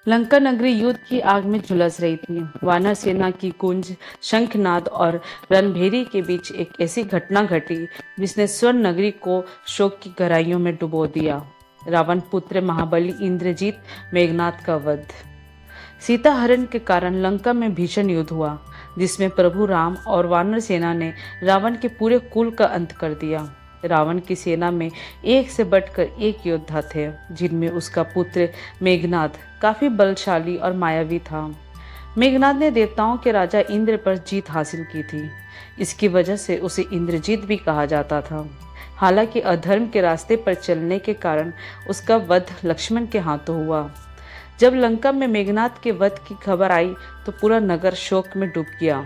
लंका नगरी युद्ध की आग में झुलस रही थी। वानर सेना की गूंज, शंखनाद और रणभेरी के बीच एक ऐसी घटना घटी जिसने स्वर्ण नगरी को शोक की गहराइयों में डुबो दिया। रावण पुत्र महाबली इंद्रजीत मेघनाद का वध। सीता हरण के कारण लंका में भीषण युद्ध हुआ, जिसमें प्रभु राम और वानर सेना ने रावण के पूरे कुल का अंत कर दिया। रावण की सेना में एक से बढ़कर एक योद्धा थे, जिनमें उसका पुत्र मेघनाद काफी बलशाली और मायावी था। मेघनाद ने देवताओं के राजा इंद्र पर जीत हासिल की थी। इसकी वजह से उसे इंद्रजीत भी कहा जाता था। हालांकि अधर्म के रास्ते पर चलने के कारण उसका वध लक्ष्मण के हाथों हुआ। जब लंका में मेघनाद के वध की खबर आई तो पूरा नगर शोक में डूब गया।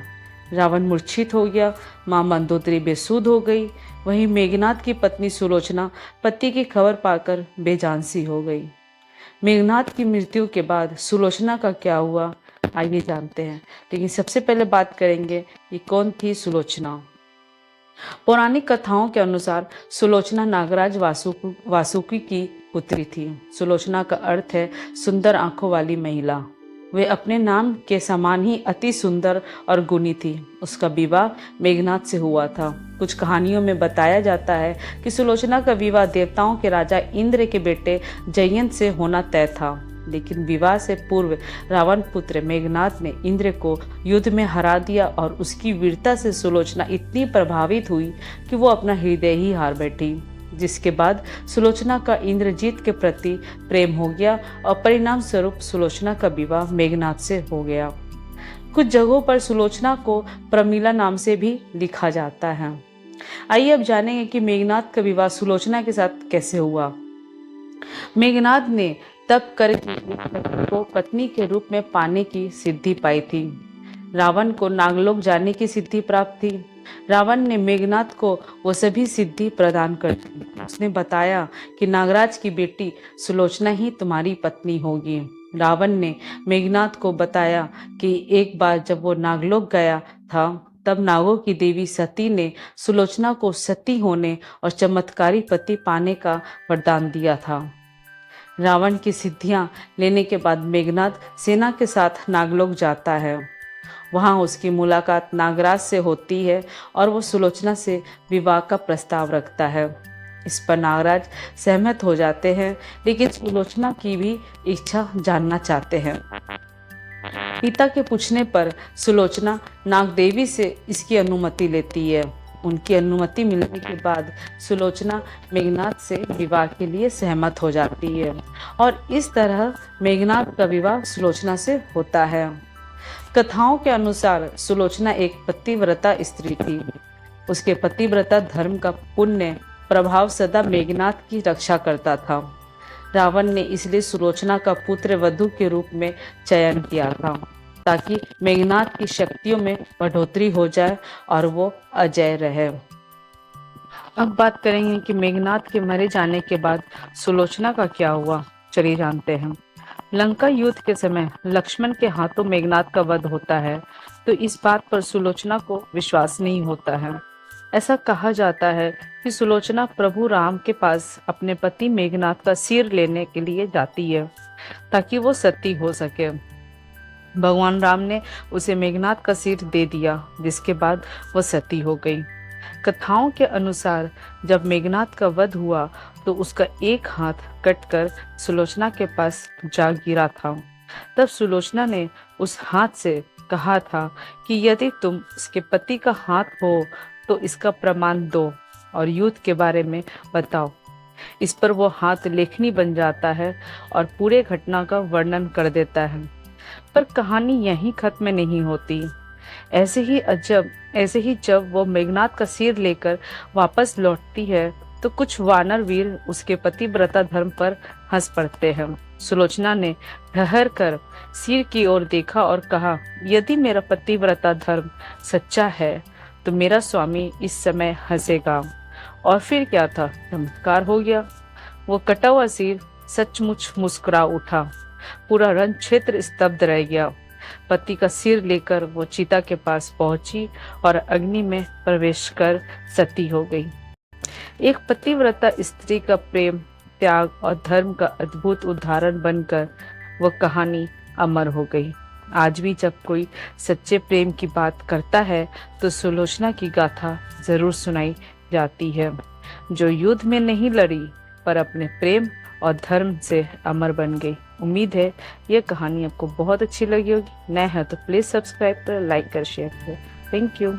रावण मूर्छित हो गया, मां मंदोदरी बेसुध हो गई। वहीं मेघनाद की पत्नी सुलोचना पति की खबर पाकर बेजान सी हो गई। मेघनाद की मृत्यु के बाद सुलोचना का क्या हुआ, आइए जानते हैं। लेकिन सबसे पहले बात करेंगे कि कौन थी सुलोचना। पौराणिक कथाओं के अनुसार सुलोचना नागराज वासुकी की पुत्री थी। सुलोचना का अर्थ है सुंदर आंखों वाली महिला। वे अपने नाम के समान ही अति सुंदर और गुणी थी। उसका विवाह मेघनाद से हुआ था। कुछ कहानियों में बताया जाता है कि सुलोचना का विवाह देवताओं के राजा इंद्र के बेटे जयंत से होना तय था, लेकिन विवाह से पूर्व रावण पुत्र मेघनाद ने इंद्र को युद्ध में हरा दिया और उसकी वीरता से सुलोचना इतनी प्रभावित हुई कि वो अपना हृदय ही हार बैठी, जिसके बाद सुलोचना का इंद्रजीत के प्रति प्रेम हो गया और परिणाम स्वरूप सुलोचना का विवाह मेघनाद से हो गया। कुछ जगहों पर सुलोचना को प्रमीला नाम से भी लिखा जाता है। आइए अब जानेंगे कि मेघनाद का विवाह सुलोचना के साथ कैसे हुआ। मेघनाद ने तप कर को पत्नी के रूप में पाने की सिद्धि पाई थी। रावण को नागलोक जाने की सिद्धि प्राप्त थी। रावण ने मेघनाद को वो सभी सिद्धि प्रदान कर दी। उसने बताया कि नागराज की बेटी सुलोचना ही तुम्हारी पत्नी होगी। रावण ने मेघनाद को बताया कि एक बार जब वो नागलोक गया था, तब नागों की देवी सती ने सुलोचना को सती होने और चमत्कारी पति पाने का वरदान दिया था। रावण की सिद्धियां लेने के बाद मेघनाद सेना के साथ नागलोक जाता है। वहां उसकी मुलाकात नागराज से होती है और वो सुलोचना से विवाह का प्रस्ताव रखता है। इस पर नागराज सहमत हो जाते हैं, लेकिन सुलोचना की भी इच्छा जानना चाहते हैं। पिता के पूछने पर सुलोचना नागदेवी से इसकी अनुमति लेती है। उनकी अनुमति मिलने के बाद सुलोचना मेघनाद से विवाह के लिए सहमत हो जाती है और इस तरह मेघनाद का विवाह सुलोचना से होता है। कथाओं के अनुसार सुलोचना एक पतिव्रता स्त्री थी। उसके पतिव्रता धर्म का पुण्य प्रभाव सदा मेघनाद की रक्षा करता था। रावण ने इसलिए सुलोचना का पुत्र वधु के रूप में चयन किया था, ताकि मेघनाद की शक्तियों में बढ़ोतरी हो जाए और वो अजय रहे। अब बात करेंगे कि मेघनाद के मरे जाने के बाद सुलोचना का क्या हुआ। चलिए जानते हैं। लंका युद्ध के समय लक्ष्मण के हाथों मेघनाद का वध होता है, तो इस बात पर सुलोचना को विश्वास नहीं होता है। ऐसा कहा जाता है कि सुलोचना प्रभु राम के पास अपने पति मेघनाद का सिर लेने के लिए जाती है, ताकि वो सती हो सके। भगवान राम ने उसे मेघनाद का सिर दे दिया, जिसके बाद वो सती हो गई। कथाओं के अनुसार जब मेघनाद का वध हुआ तो उसका एक हाथ कटकर सुलोचना के पास जा गिरा था। तब सुलोचना ने उस हाथ से कहा था कि यदि तुम उसके पति का हाथ हो तो इसका प्रमाण दो और युद्ध के बारे में बताओ। इस पर वो हाथ लेखनी बन जाता है और पूरे घटना का वर्णन कर देता है। पर कहानी यहीं खत्म नहीं होती। ऐसे ही जब वो मेघनाद का सिर लेकर वापस लौटती है तो कुछ वानर वीर उसके पतिव्रता धर्म पर हंस पड़ते हैं। सुलोचना ने ठहर कर सिर की ओर देखा और कहा, यदि मेरा पतिव्रता धर्म सच्चा है तो मेरा स्वामी इस समय हंसेगा। और फिर क्या था, चमत्कार हो गया। वो कटा हुआ सिर सचमुच मुस्कुरा उठा। पूरा रण क्षेत्र स्तब्ध रह गया। पति का सिर लेकर वो चिता के पास पहुंची और अग्नि में प्रवेश कर सती हो गई। एक पतिव्रता स्त्री का प्रेम, त्याग और धर्म का अद्भुत उदाहरण बनकर वह कहानी अमर हो गई। आज भी जब कोई सच्चे प्रेम की बात करता है तो सुलोचना की गाथा जरूर सुनाई जाती है, जो युद्ध में नहीं लड़ी पर अपने प्रेम और धर्म से अमर बन गई। उम्मीद है ये कहानी आपको बहुत अच्छी लगी होगी। नए हैं तो प्लीज सब्सक्राइब करें, लाइक कर, शेयर करें। Thank you.